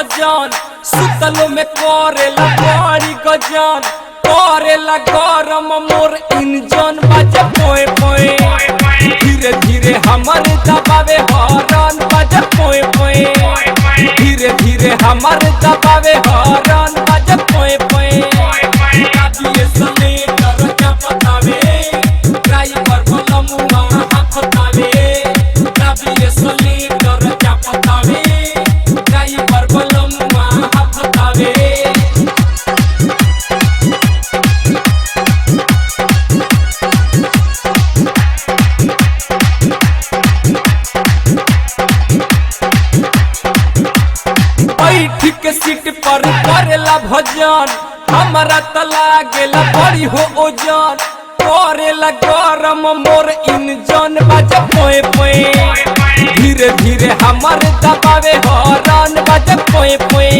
सजन सुतलो में करेला बड़ी गजन करेला गरम मोर इंजन बाजे पोए पोए धीरे धीरे हमर दबावे हॉर्न बाजे पोए पोए धीरे धीरे हमर दबावे हॉर्न बाजे पोए पोए काबिए सले कर क्या बतावे ड्राइवर बोलमुआ हाफतावे काबिए सले कर क्या बतावे ड्राइवर बोलमुआ हाफतावे के सीट पर करेला भजन हमारा तला गेला बड़ी हो ओजन करेला गरम मोर इंजन बाजे पोए पोए धीरे धीरे हमार दबावे हॉर्न बाजे पोए पोए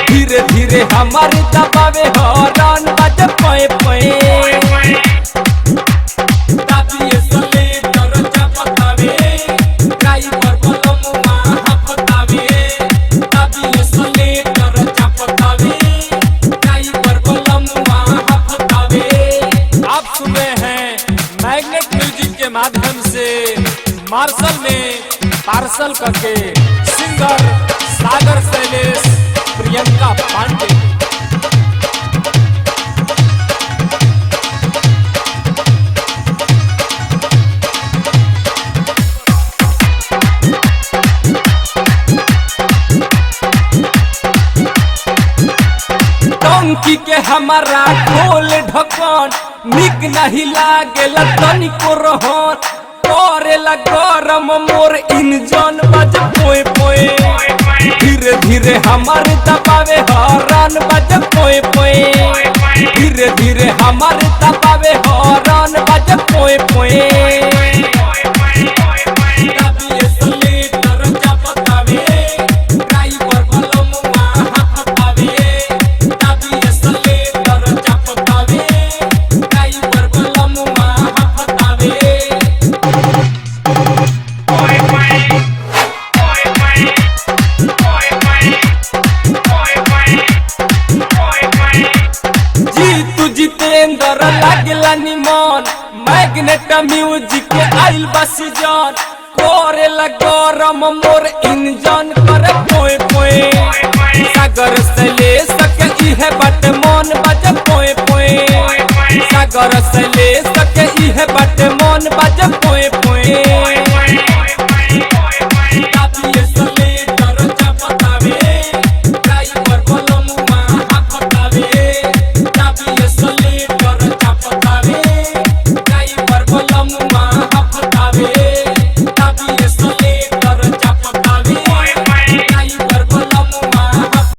धीरे धीरे हमार दबावे हॉर्न बाजे पोए पोए दाबिए सले दरजा बतावे ड्राइवर बोलमुआ हाफतावे दाबिए सले दरजा बतावे ड्राइवर बोलमुआ हाफतावे। आप सुन रहे हैं मैग्नेट म्यूजिक के माध्यम से मार्शल में पार्सल करके सिंगर सागर शैलेश प्रियंका पांडे। टंकी के हमारा खोल ढक्कन निक नहीं लागेला तनिको रहन करेला गरम मोर इंजन बाजे पोए पोए धीरे धीरे हमार दबावे हॉर्न बाजे पोए पोए धीरे धीरे हमार दबावे हॉर्न बाजे पोए पोए दाबिए सले दरजा बतावे ड्राइवर बोलमुआ हाफतावे दाबिए सले दरजा बतावे ड्राइवर बोलमुआ हाफतावे। जीतू जितेंद्र लागला निमन मैग्नेट म्यूजिक के आइल बस जन करेला गरम मोर इंजन करे पोए पोए सागर शैलेश के इहे बात मन बाजे पोए पोए सागर शैलेश के इहे बात मन बाजे पोए पोए।